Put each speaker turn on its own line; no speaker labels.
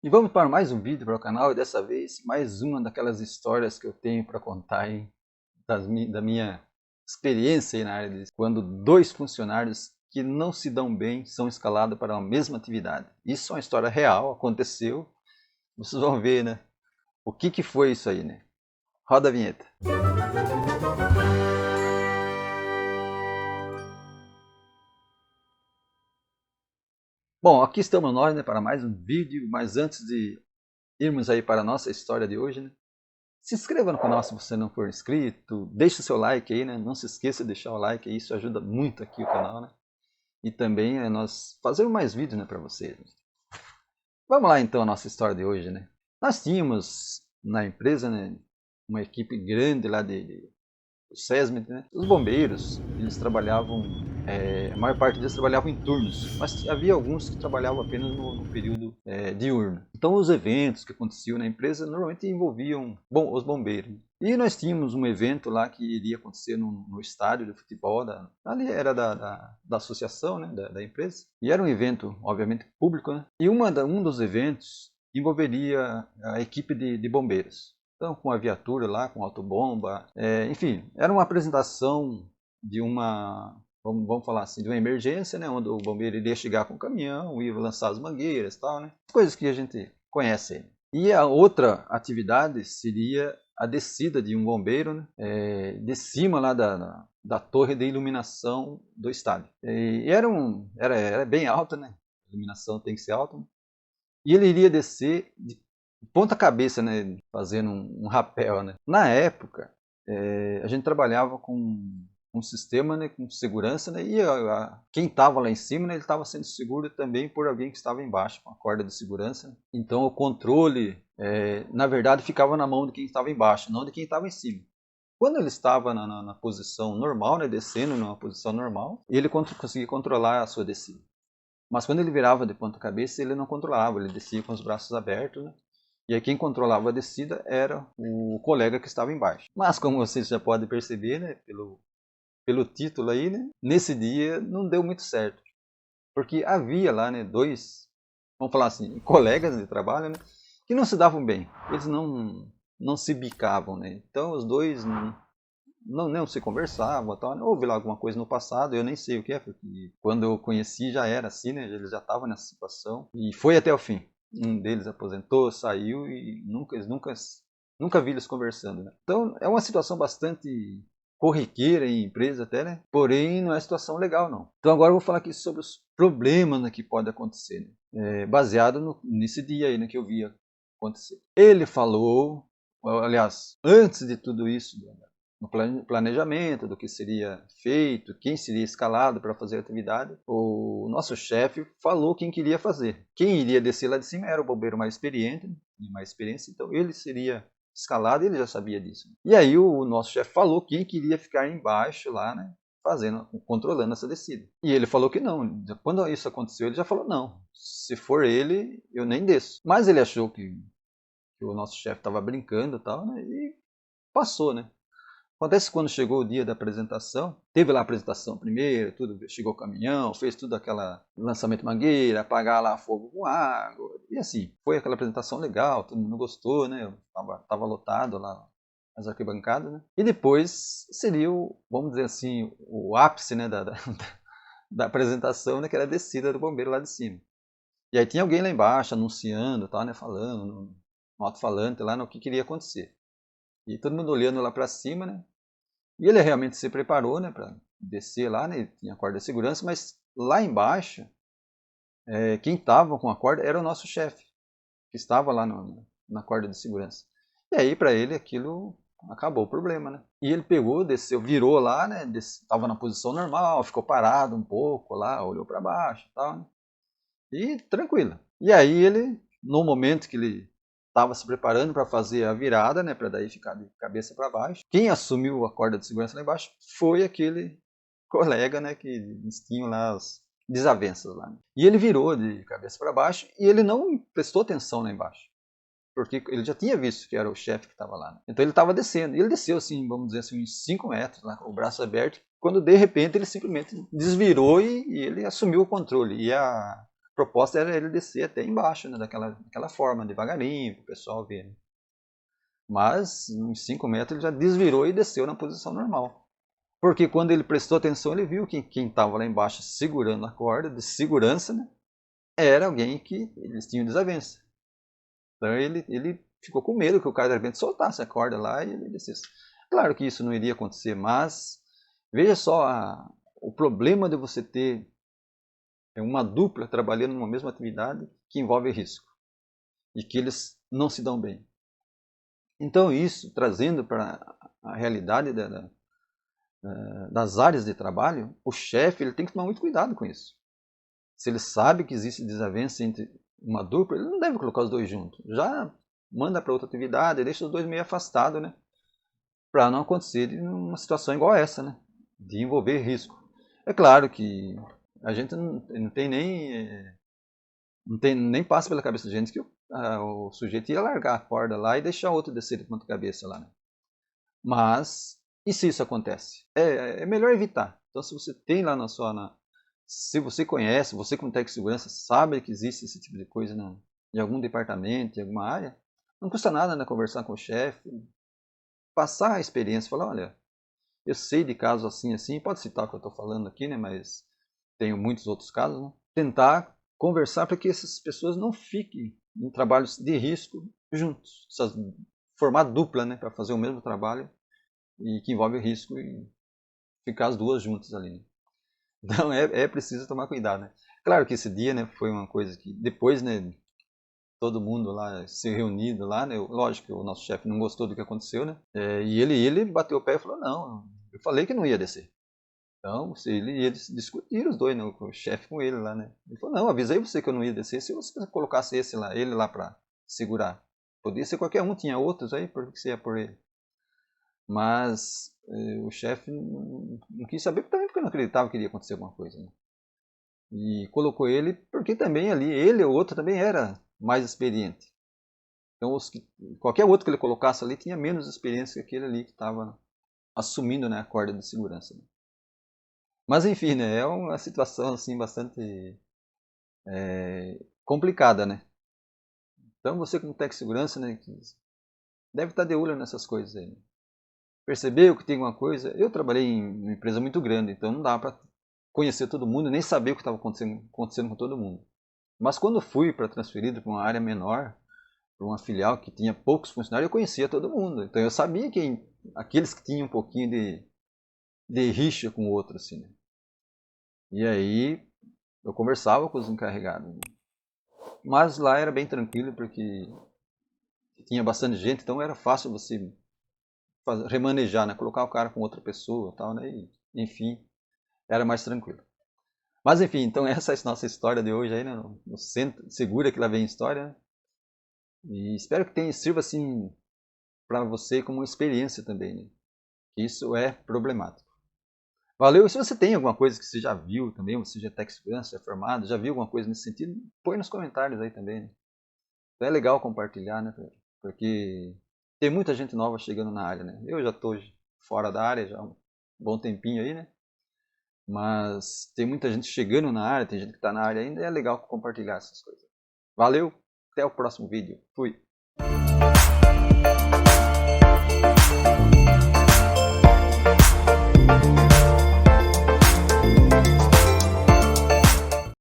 E vamos para mais um vídeo para o canal, e dessa vez mais uma daquelas histórias que eu tenho para contar aí, da minha experiência aí na área de quando dois funcionários que não se dão bem são escalados para a mesma atividade. Isso é uma história real, aconteceu, vocês vão ver, né? O que foi isso aí, né? Roda a vinheta. Bom, aqui estamos nós, né, para mais um vídeo, mas antes de irmos aí para a nossa história de hoje, né? Se inscreva no canal se você não for inscrito, deixe o seu like aí, né? Não se esqueça de deixar o like aí, isso ajuda muito aqui o canal, né? E também nós fazemos mais vídeos, né, para vocês. Vamos lá então a nossa história de hoje, né? Nós tínhamos na empresa, né, uma equipe grande lá o SESMIT, né? Os bombeiros, eles trabalhavam, a maior parte deles trabalhavam em turnos, mas havia alguns que trabalhavam apenas no período diurno. Então os eventos que aconteciam na empresa normalmente envolviam os bombeiros. E nós tínhamos um evento lá que iria acontecer no estádio de futebol, ali era da associação, né, da empresa, e era um evento, obviamente, público, né? E um dos eventos envolveria a equipe de bombeiros. Então, com a viatura lá, com autobomba, enfim, era uma apresentação de vamos falar assim, de uma emergência, né, onde o bombeiro iria chegar com o caminhão, ia lançar as mangueiras e tal, né, coisas que a gente conhece. E a outra atividade seria a descida de um bombeiro, né, de cima lá da torre de iluminação do estádio. E era bem alta, né, a iluminação tem que ser alta, né? E ele iria descer de ponta cabeça, né, fazendo um rapel, né. Na época, a gente trabalhava com um sistema, né, com segurança, né, e quem estava lá em cima, né, ele estava sendo seguro também por alguém que estava embaixo, com a corda de segurança. Então o controle, na verdade, ficava na mão de quem estava embaixo, não de quem estava em cima. Quando ele estava na posição normal, né, descendo numa posição normal, ele conseguia controlar a sua descida. Mas quando ele virava de ponta cabeça, ele não controlava, ele descia com os braços abertos, né? E aí quem controlava a descida era o colega que estava embaixo. Mas como vocês já podem perceber, né, pelo título aí, né, nesse dia não deu muito certo. Porque havia lá, né, dois, vamos falar assim, colegas de trabalho, né, que não se davam bem. Eles não se bicavam, né? Então os dois não se conversavam, tal, né? Houve lá alguma coisa no passado, eu nem sei o que é, porque quando eu conheci já era assim, né? Eles já estavam nessa situação e foi até o fim. Um deles aposentou, saiu e nunca vi eles conversando, né? Então é uma situação bastante corriqueira em empresa até, né? Porém não é situação legal não. Então agora eu vou falar aqui sobre os problemas, né, que pode acontecer, né? Baseado nesse dia aí, né, que eu vi acontecer. Ele falou, aliás, antes de tudo isso, no planejamento do que seria feito, quem seria escalado para fazer a atividade, o nosso chefe falou quem queria fazer. Quem iria descer lá de cima era o bombeiro mais experiente, e mais experiência, então ele seria escalado e ele já sabia disso. E aí o nosso chefe falou quem queria ficar embaixo lá, né, controlando essa descida. E ele falou que não. Quando isso aconteceu, ele já falou não. Se for ele, eu nem desço. Mas ele achou que o nosso chefe estava brincando e tal, né, e passou, né. Acontece que quando chegou o dia da apresentação, teve lá a apresentação primeiro, tudo, chegou o caminhão, fez tudo aquela lançamento de mangueira, apagar lá fogo com água, e assim, foi aquela apresentação legal, todo mundo gostou, né? Tava lotado lá as arquibancadas, né? E depois seria vamos dizer assim, o ápice, né, da apresentação, né, que era a descida do bombeiro lá de cima. E aí tinha alguém lá embaixo anunciando, tal, né, falando no alto-falante lá no que queria acontecer. E todo mundo olhando lá para cima, né? E ele realmente se preparou, né, para descer lá, né? Tinha a corda de segurança, mas lá embaixo, quem estava com a corda era o nosso chefe, que estava lá na corda de segurança. E aí para ele aquilo acabou o problema, né? E ele pegou, desceu, virou lá, né? Estava na posição normal, ficou parado um pouco lá, olhou para baixo, tal, né? E tranquilo. E aí ele, no momento que ele estava se preparando para fazer a virada, né, para daí ficar de cabeça para baixo, quem assumiu a corda de segurança lá embaixo foi aquele colega, né, que eles tinham lá as desavenças lá, né? E ele virou de cabeça para baixo e ele não prestou atenção lá embaixo, porque ele já tinha visto que era o chefe que estava lá, né? Então ele estava descendo, e ele desceu assim, vamos dizer assim, uns 5 metros, lá, com o braço aberto, quando de repente ele simplesmente desvirou e ele assumiu o controle. E proposta era ele descer até embaixo, né, daquela forma, devagarinho, para o pessoal ver. Né? Mas, uns 5 metros, ele já desvirou e desceu na posição normal. Porque quando ele prestou atenção, ele viu que quem estava lá embaixo segurando a corda, de segurança, né, era alguém que eles tinham desavença. Então ele ficou com medo que o cara de repente soltasse a corda lá e ele descesse. Claro que isso não iria acontecer, mas veja só o problema de você ter uma dupla trabalhando numa mesma atividade que envolve risco e que eles não se dão bem. Então isso, trazendo para a realidade das áreas de trabalho, o chefe ele tem que tomar muito cuidado com isso. Se ele sabe que existe desavença entre uma dupla, ele não deve colocar os dois juntos. Já manda para outra atividade, deixa os dois meio afastados, né? Para não acontecer uma situação igual a essa, né? De envolver risco. É claro que a gente não tem nem passa pela cabeça da gente que o sujeito ia largar a corda lá e deixar outro descer de ponta cabeça lá, né? Mas, e se isso acontece? É melhor evitar. Então, se você tem lá se você conhece, você como técnico de segurança sabe que existe esse tipo de coisa em algum departamento, em alguma área, não custa nada, né, conversar com o chefe, passar a experiência, falar, olha, eu sei de casos assim, assim, pode citar o que eu estou falando aqui, né, mas tenho muitos outros casos, né? Tentar conversar para que essas pessoas não fiquem em trabalhos de risco juntos, formar dupla, né, para fazer o mesmo trabalho e que envolve risco e ficar as duas juntas ali. Né? Então é preciso tomar cuidado, né? Claro que esse dia, né, foi uma coisa que depois, né, todo mundo lá se reunido lá, né, lógico que o nosso chefe não gostou do que aconteceu, né, e ele bateu o pé e falou, não, eu falei que não ia descer. Então, eles discutiram os dois, né, o chefe com ele lá, né. Ele falou, não, avisei você que eu não ia descer, se você colocasse ele lá para segurar. Podia ser qualquer um, tinha outros aí, por que você ia por ele? Mas o chefe não quis saber também porque não acreditava que iria acontecer alguma coisa. Né? E colocou ele porque também ali, ele ou outro também era mais experiente. Então qualquer outro que ele colocasse ali tinha menos experiência que aquele ali que estava assumindo, né, a corda de segurança. Né? Mas enfim, né, é uma situação assim bastante complicada, né? Então você como técnico de segurança, né, deve estar de olho nessas coisas aí. Né? Percebeu que tem alguma coisa? Eu trabalhei em uma empresa muito grande, então não dá para conhecer todo mundo, nem saber o que estava acontecendo com todo mundo. Mas quando fui para transferido para uma área menor, para uma filial que tinha poucos funcionários, eu conhecia todo mundo. Então eu sabia que aqueles que tinham um pouquinho de rixa com o outro, assim. Né? E aí eu conversava com os encarregados. Né? Mas lá era bem tranquilo porque tinha bastante gente, então era fácil você remanejar, né? Colocar o cara com outra pessoa, tal, né? E, enfim, era mais tranquilo. Mas enfim, então essa é a nossa história de hoje aí, né? No centro, segura que lá vem história. Né? E espero que sirva assim para você como uma experiência também, né? Isso é problemático. Valeu! E se você tem alguma coisa que você já viu também, você já é técnico de segurança, é formado, já viu alguma coisa nesse sentido, põe nos comentários aí também. Né? Então é legal compartilhar, né? Porque tem muita gente nova chegando na área, né? Eu já estou fora da área já há um bom tempinho aí, né? Mas tem muita gente chegando na área, tem gente que está na área ainda, e é legal compartilhar essas coisas. Valeu, até o próximo vídeo. Fui!